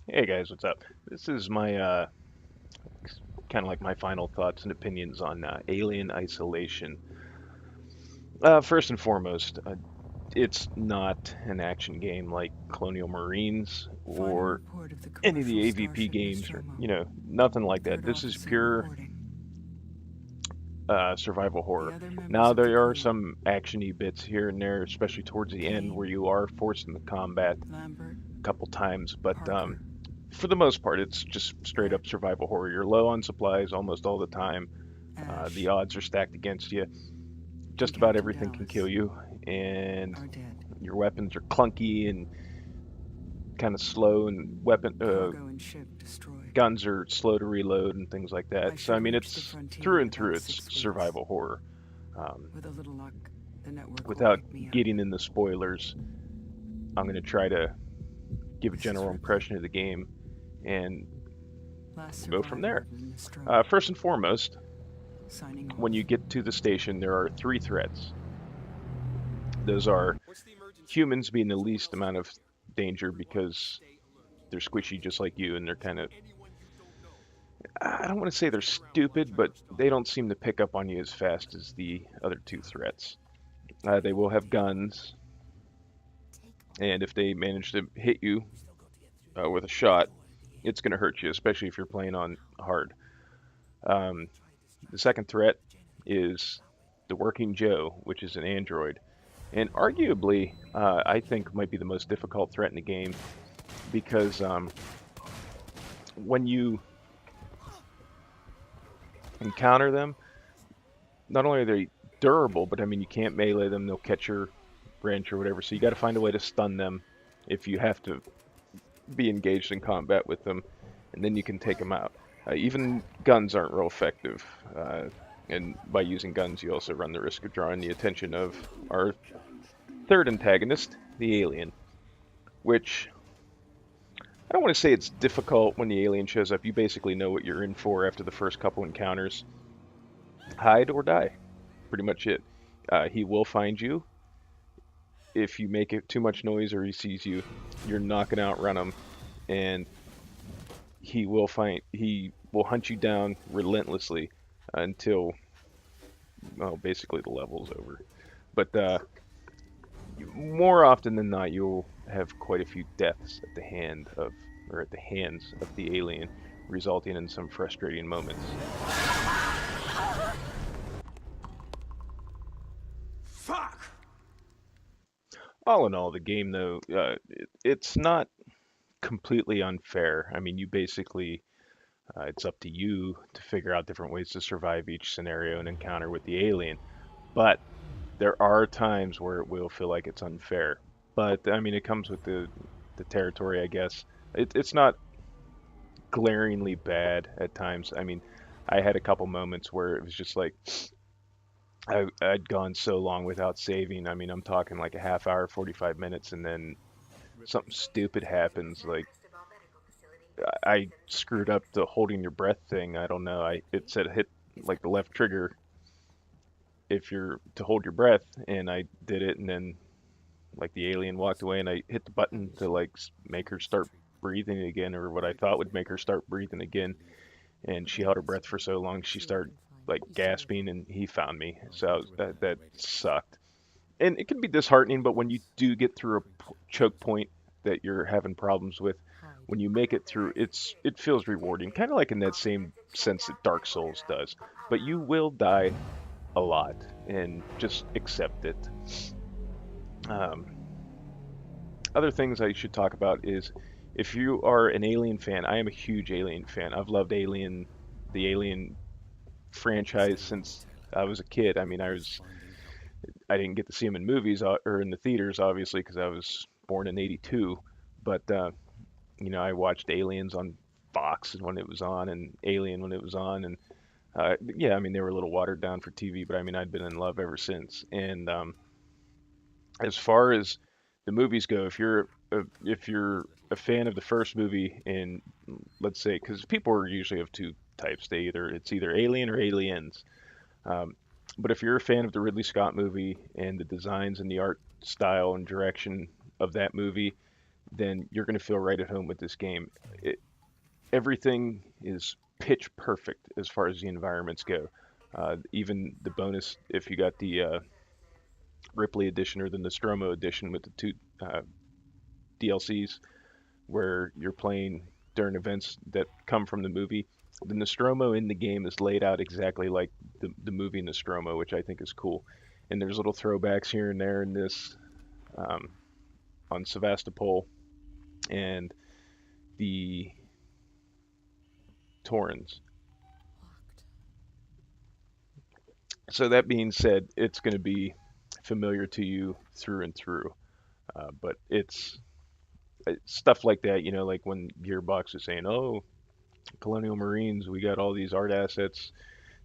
Hey guys, what's up? This is my kind of like my final thoughts and opinions on Alien Isolation. First and foremost, it's not an action game like Colonial Marines Final or report of the any of commercial the AVP starship games, or Nostromo. nothing like that. Third This is officer pure reporting. survival The horror. other members Now of the there are crew. some actiony bits here and there, especially towards the end, where Kane, you are forced into combat Lambert, a couple times, but Parker, for the most part, it's just straight up Peck, survival horror. You're low on supplies almost all the time. The Ash, odds are stacked against you. and Just about Captain everything can kill Dallas you, and are dead. your weapons are clunky and kind of slow, and Cargo and ship destroyed. guns are slow to reload and things like I that. So I should mean, reach the it's frontier through in and through, about it's 6 weeks. survival horror. Um, With a little luck, the network will Without pick me up. getting in the spoilers, I'm going to try to give a This is general Ripley, impression of the game, and last we'll go from survivor there. of the Nostromo, First and foremost, signing when off. you get to the station, there are three threats. Those are humans being the least amount of danger because they're squishy just like you, and they're kind of, I don't want to say they're stupid, but they don't seem to pick up on you as fast as the other two threats. They will have guns, and if they manage to hit you with a shot, it's going to hurt you, especially if you're playing on hard. Um, the second threat is the Working Joe, which is an android, and arguably, I think might be the most difficult threat in the game because when you encounter them, not only are they durable, but I mean you can't melee them; they'll catch your wrench or whatever. So you got to find a way to stun them if you have to be engaged in combat with them, and then you can take them out. Even guns aren't real effective, and by using guns, you also run the risk of drawing the attention of our third antagonist, the alien, which I don't want to say it's difficult when the alien shows up. You basically know what you're in for after the first couple encounters. Hide or die. Pretty much it. He will find you. If you make it too much noise or he sees you, you're not going to outrun him. And he will hunt you down relentlessly until, well, basically the level's over. But more often than not, you'll have quite a few deaths at the hands of the alien, resulting in some frustrating moments. Fuck! All in all, the game though, it's not completely unfair. I mean, you basically it's up to you to figure out different ways to survive each scenario and encounter with the alien. But there are times where it will feel like it's unfair. But I mean, it comes with the territory, I guess. It's not glaringly bad at times. I mean, I had a couple moments where it was just like I'd gone so long without saving. I mean, I'm talking like a half hour, 45 minutes, and then something stupid happens. Like I screwed up the holding your breath thing. I don't know. It said hit like the left trigger if you're to hold your breath, and I did it, and then like the alien walked away, and I hit the button to like make her start breathing again, or what I thought would make her start breathing again, and she held her breath for so long she started like gasping, and he found me. So that sucked. And it can be disheartening, but when you do get through a choke point that you're having problems with, when you make it through, it feels rewarding, kind of like in that same sense that Dark Souls does. But you will die a lot, and just accept it. Um, Other things I should talk about is if you are an Alien fan, I am a huge Alien fan. I've loved the Alien franchise since I was a kid. I mean, I didn't get to see them in movies or in the theaters, obviously, because I was born in '82. But I watched Aliens on Fox when it was on, and Alien when it was on, and yeah, I mean they were a little watered down for TV, but I mean I'd been in love ever since. And as far as the movies go, if you're a fan of the first movie, and let's say because people are usually of two types, it's either Alien or Aliens. Um, but if you're a fan of the Ridley Scott movie and the designs and the art style and direction of that movie, then you're going to feel right at home with this game. Everything is pitch perfect as far as the environments go. Even the bonus, if you got the Ripley edition or the Nostromo edition with the two DLCs, where you're playing during events that come from the movie, the Nostromo in the game is laid out exactly like the movie Nostromo, which I think is cool. And there's little throwbacks here and there in this um, on Sevastopol and the Torrens. So that being said, it's going to be familiar to you through and through. But it's stuff like that, like when Gearbox is saying, "Oh, Colonial Marines, we got all these art assets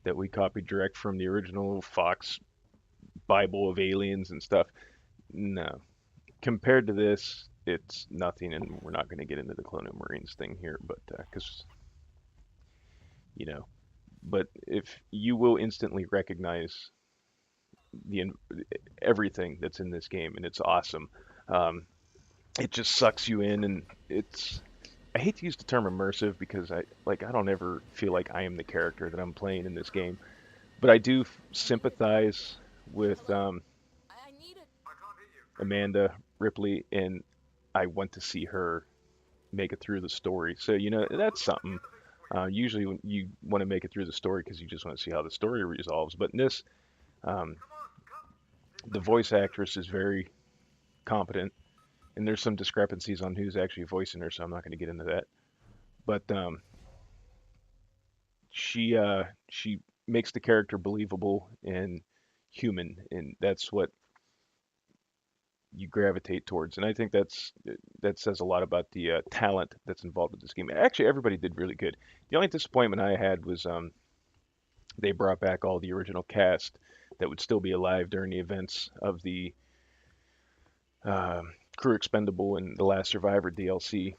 that we copied direct from the original Fox Bible of aliens and stuff." No, compared to this, it's nothing, and we're not going to get into the Colonial Marines thing here, but because you know, but if you will instantly recognize the everything that's in this game, and it's awesome. Um, it just sucks you in, and it's. I hate to use the term immersive because I don't ever feel like I am the character that I'm playing in this game, but I do sympathize with Amanda Ripley, and I want to see her make it through the story. So that's something. Usually, when you want to make it through the story because you just want to see how the story resolves, but in this, um, the voice actress is very competent, and there's some discrepancies on who's actually voicing her, so I'm not going to get into that. But she makes the character believable and human, and that's what you gravitate towards. And I think that says a lot about the talent that's involved with this game. Actually, everybody did really good. The only disappointment I had was they brought back all the original cast that would still be alive during the events of the uh, Crew Expendable and The Last Survivor DLC.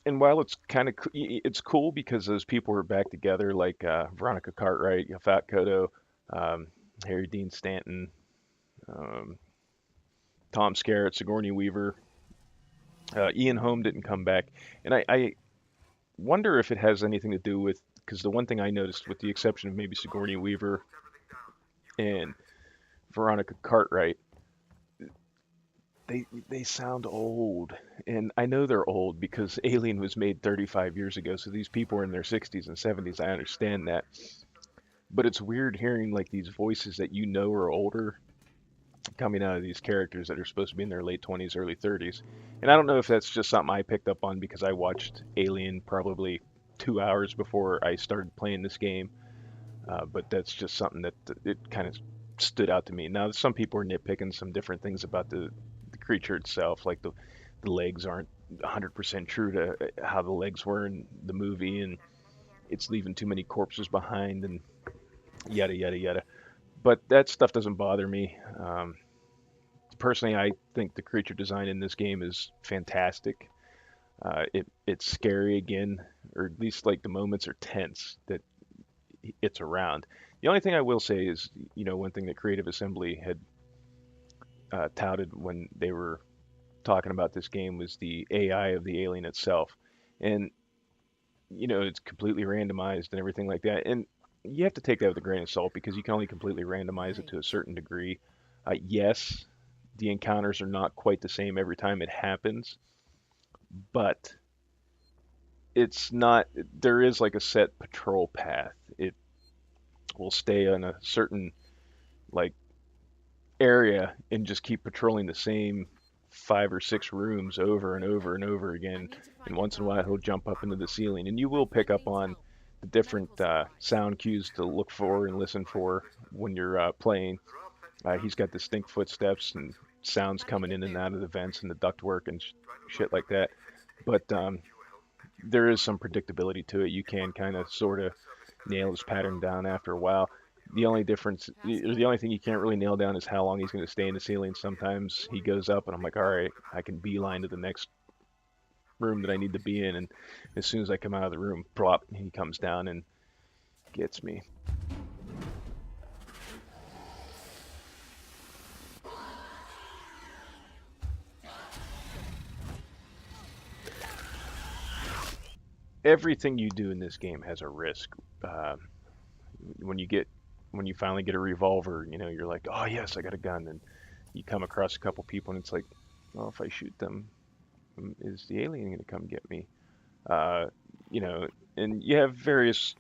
And while it's cool because those people were back together, like Veronica Cartwright, Fat Kodo, um, Harry Dean Stanton, um, Tom Skerritt, Sigourney Weaver. Ian Holm didn't come back, and I wonder if it has anything to do with, because the one thing I noticed, with the exception of maybe Sigourney Weaver and Veronica Cartwright, they sound old, and I know they're old because Alien was made 35 years ago, so these people are in their 60s and 70s. I understand that, but it's weird hearing like these voices that are older coming out of these characters that are supposed to be in their late 20s, early 30s. And I don't know if that's just something I picked up on because I watched Alien probably 2 hours before I started playing this game, but that's just something that it kind of stood out to me. Now, some people are nitpicking some different things about the creature itself, like the legs aren't 100% true to how the legs were in the movie, and it's leaving too many corpses behind, and yada yada yada. But that stuff doesn't bother me. Personally, I think the creature design in this game is fantastic. It's scary again, or at least like the moments are tense that it's around. The only thing I will say is, one thing that Creative Assembly had touted when they were talking about this game was the AI of the alien itself, and it's completely randomized and everything like that. And you have to take that with a grain of salt because you can only completely randomize it to a certain degree. Yes, the encounters are not quite the same every time it happens, but it's not, there is like a set patrol path. It will stay on a certain like area and just keep patrolling the same 5 or 6 rooms over and over and over again. And once in a while, he'll jump up into the ceiling, and you will pick up on the different sound cues to look for and listen for when you're playing. He's got distinct footsteps and sounds coming in and out of the vents and the ductwork and shit like that. But there is some predictability to it. You can kind of sort of nail his pattern down after a while. The only difference, or the only thing you can't really nail down is how long he's going to stay in the ceiling. Sometimes he goes up, and I'm like, all right, I can beeline to the next room that I need to be in, and as soon as I come out of the room, plop, he comes down and gets me. everything you do in this game has a risk. Uh, when you get when you finally get a revolver, you're like, oh yes, I got a gun, and you come across a couple people, and it's like, well, if I shoot them, is the alien going to come get me? Uh, you know, and you have various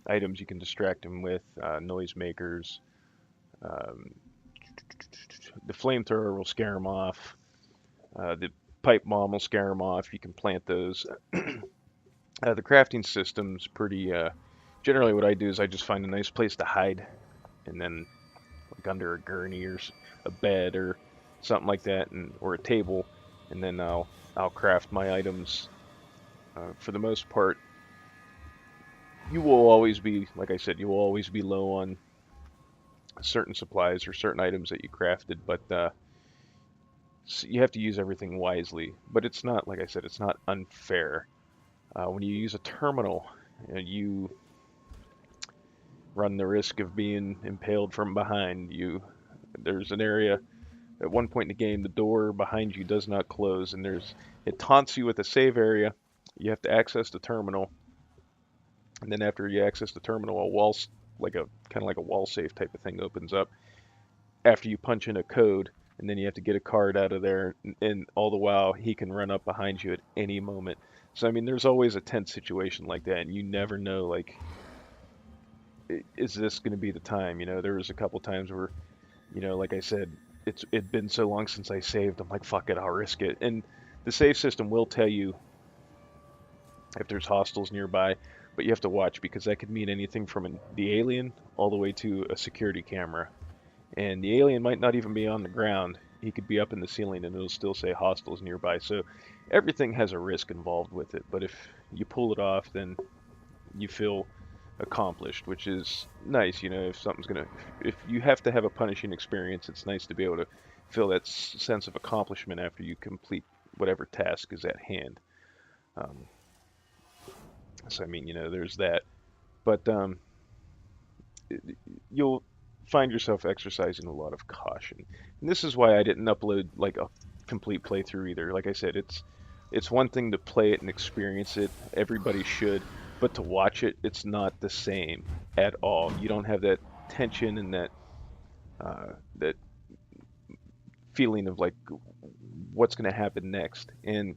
items you can distract them with, noisemakers. Um, the flamethrower will scare them off. The pipe bomb will scare them off. You can plant those. The crafting system's pretty. Generally, what I do is I just find a nice place to hide, and then like under a gurney or a bed or something like that, and or a table, and then I'll craft my items. For the most part, you will always be, like I said, you will always be low on certain supplies or certain items that you crafted, but you have to use everything wisely. But it's not, like I said, it's not unfair. When you use a terminal, you run the risk of being impaled from behind. There's an area at one point in the game, the door behind you does not close, and it taunts you with a save area. You have to access the terminal, and then after you access the terminal, a wall, like a kind of like a wall safe type of thing, opens up. After you punch in a code, and then you have to get a card out of there, and all the while he can run up behind you at any moment. So I mean, there's always a tense situation like that, and you never know, like, is this going to be the time? There was a couple times where, like I said, it'd been so long since I saved. I'm like, fuck it, I'll risk it. And the save system will tell you if there's hostiles nearby, but you have to watch because that could mean anything from the alien all the way to a security camera. And the alien might not even be on the ground. He could be up in the ceiling and it'll still say hostiles nearby. So everything has a risk involved with it. But if you pull it off, then you feel accomplished, which is nice. If you have to have a punishing experience, it's nice to be able to feel that sense of accomplishment after you complete whatever task is at hand. So I mean, there's that, but you'll find yourself exercising a lot of caution, and this is why I didn't upload like a complete playthrough either. Like I said, it's one thing to play it and experience it. Everybody should, but to watch it, it's not the same at all. You don't have that tension and that feeling of like what's going to happen next, and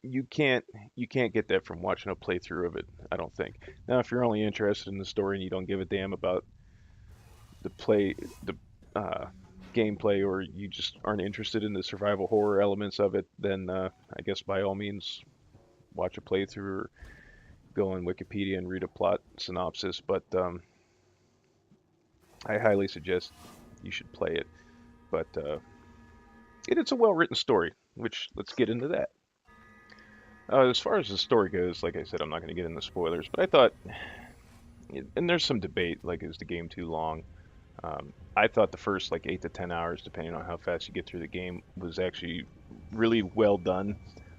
you can't get that from watching a playthrough of it, I don't think. Now, if you're only interested in the story and you don't give a damn about the uh, gameplay, or you just aren't interested in the survival horror elements of it, then I guess by all means watch a playthrough or go on Wikipedia and read a plot synopsis. But I highly suggest you should play it. But it's a well-written story, which let's get into that. As far as the story goes, like I said, I'm not going to get into spoilers, but I thought, and there's some debate, like, is the game too long? I thought the first, like, 8 to 10 hours, depending on how fast you get through the game, was actually really well done.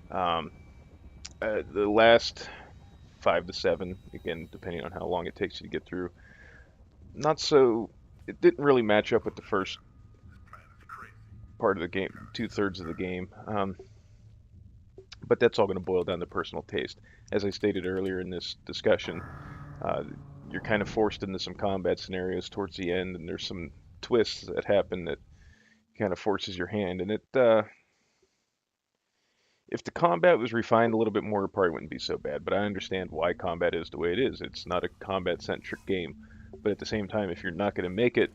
The last 5 to 7, again, depending on how long it takes you to get through, not so, it didn't really match up with the first part of the game, 2/3 of the game. But that's all going to boil down to personal taste. As I stated earlier in this discussion, uh, you're kind of forced into some combat scenarios towards the end, and there's some twists that happen that kind of forces your hand. And if the combat was refined a little bit more, it probably wouldn't be so bad. But I understand why combat is the way it is. It's not a combat-centric game. But at the same time, if you're not going to make it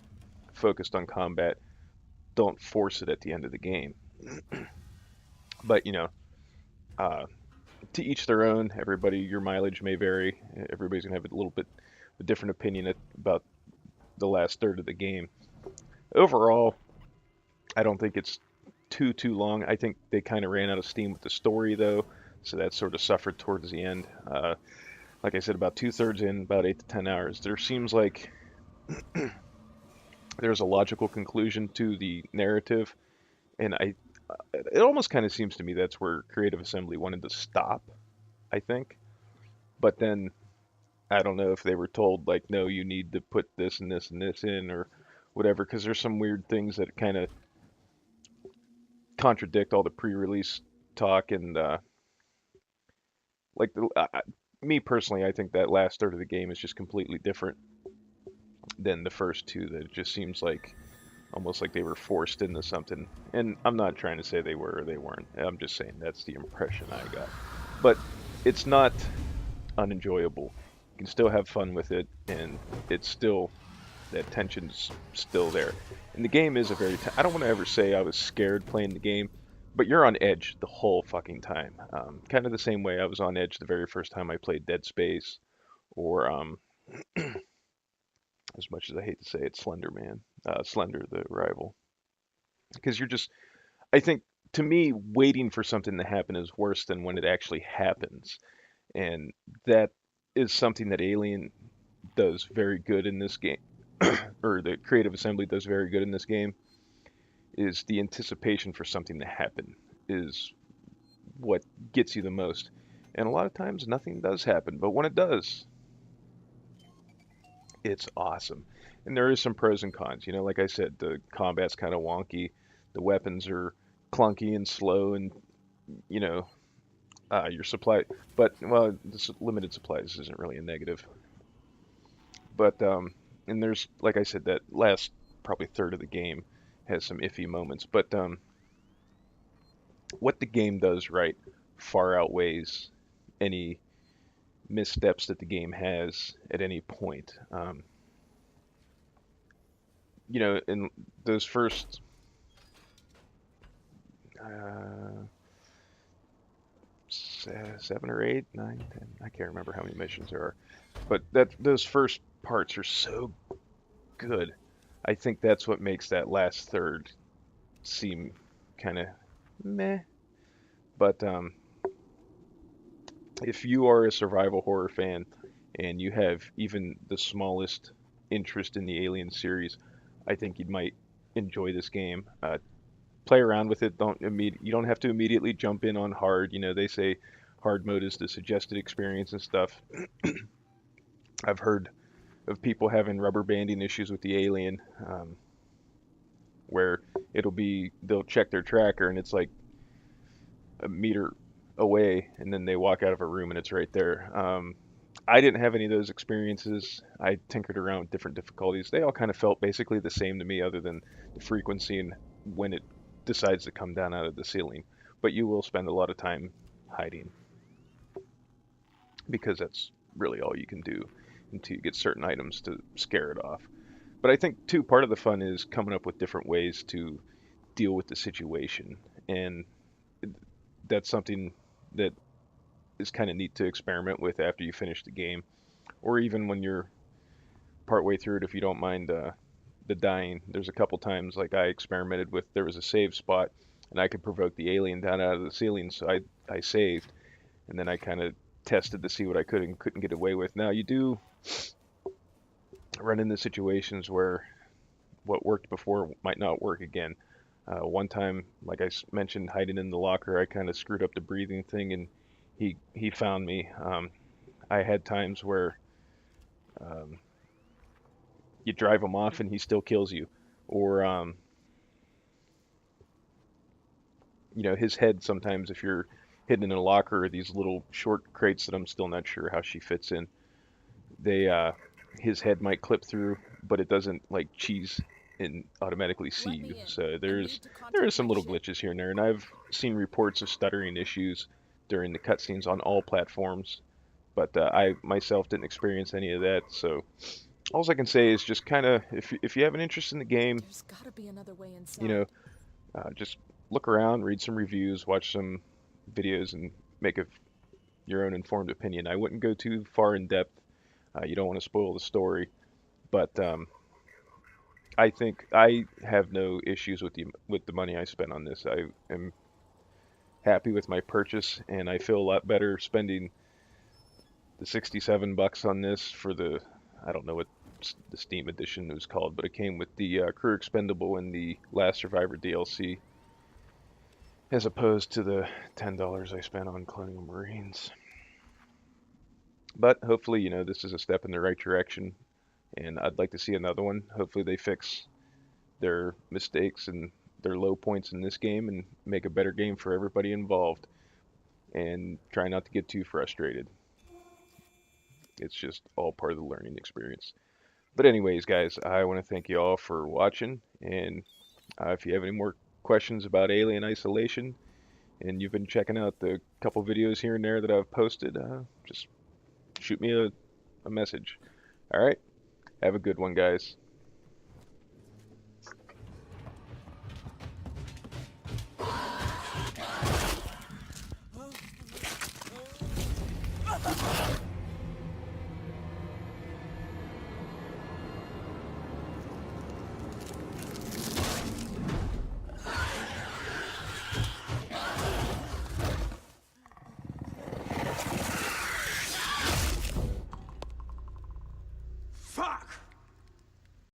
focused on combat, don't force it at the end of the game. But to each their own. Everybody, your mileage may vary. Everybody's gonna have a little bit a different opinion about the last third of the game. Overall, I don't think it's too long. I think they kind of ran out of steam with the story though, so that sort of suffered towards the end. Like I said, about 2/3 in, about 8 to 10 hours. There seems like there's a logical conclusion to the narrative, and it almost kind of seems to me that's where Creative Assembly wanted to stop, I think. But then I don't know if they were told like, no, you need to put this and this and this in or whatever, because there's some weird things that kind of contradict all the pre-release talk, and like me personally, I think that last third of the game is just completely different than the first two. That it just seems like almost like they were forced into something. And I'm not trying to say they were or they weren't. I'm just saying that's the impression I got. But it's not unenjoyable. You can still have fun with it, and it's still that tension's still there. And the game is a very. I don't want to ever say I was scared playing the game, but you're on edge the whole fucking time. Kind of the same way I was on edge the very first time I played Dead Space, or as much as I hate to say it, Slender Man, Slender the Rival, because you're just. I think to me, waiting for something to happen is worse than when it actually happens, and that is something that Alien does very good in this game, or the Creative Assembly does very good in this game, is the anticipation for something to happen is what gets you the most. And a lot of times nothing does happen, but when it does, it's awesome. And there is some pros and cons. You know, like I said, the combat's kind of wonky, the weapons are clunky and slow, and you know, your supply. But well, limited supplies isn't really a negative. But and there's like I said, that last probably third of the game has some iffy moments. But what the game does right far outweighs any missteps that the game has at any point. You know, in those first uh, 7 or 8, 9, 10, I can't remember how many missions there are, but that those first parts are so good. I think that's what makes that last third seem kind of meh. But if you are a survival horror fan and you have even the smallest interest in the Alien series, I think you might enjoy this game. Play around with it. You don't have to immediately jump in on hard. You know, they say hard mode is the suggested experience and stuff. I've heard of people having rubber banding issues with the Alien, where they'll check their tracker and it's like a meter away, and then they walk out of a room and it's right there. I didn't have any of those experiences. I tinkered around with different difficulties. They all kind of felt basically the same to me, other than the frequency and when it decides to come down out of the ceiling. But you will spend a lot of time hiding because that's really all you can do until you get certain items to scare it off. But I think too, part of the fun is coming up with different ways to deal with the situation, and that's something that is kind of neat to experiment with after you finish the game, or even when you're partway through it, if you don't mind the dying. There's a couple times like I experimented with. There was a save spot, and I could provoke the alien down out of the ceiling, so I saved, and then I kind of tested to see what I could and couldn't get away with. Now you do run into situations where what worked before might not work again. One time, like I mentioned, hiding in the locker, I kind of screwed up the breathing thing, and he found me. I had times where um, you drive him off and he still kills you, or you know, his head sometimes, if you're hidden in a locker, or these little short crates that I'm still not sure how she fits in, they his head might clip through, but it doesn't like cheese and automatically see you. So there is some little glitches here and there, and I've seen reports of stuttering issues during the cutscenes on all platforms, but I myself didn't experience any of that. So all I can say is just kind of, if you have an interest in the game, There's gotta be another way you inside. know, just look around, read some reviews, watch some videos, and make your own informed opinion. I wouldn't go too far in depth. You don't want to spoil the story, but I think I have no issues with the money I spent on this. I am happy with my purchase, and I feel a lot better spending the $67 on this for the, I don't know what the Steam edition was called, but it came with the Crew Expendable and the Last Survivor DLC, as opposed to the $10 I spent on Colonial Marines. But hopefully, you know, this is a step in the right direction, and I'd like to see another one. Hopefully, they fix their mistakes and their low points in this game and make a better game for everybody involved. and try not to get too frustrated. It's just all part of the learning experience. But anyways, guys, I want to thank you all for watching, and if you have any more questions about Alien Isolation, and you've been checking out the couple videos here and there that I've posted, just shoot me a message. All right, have a good one, guys.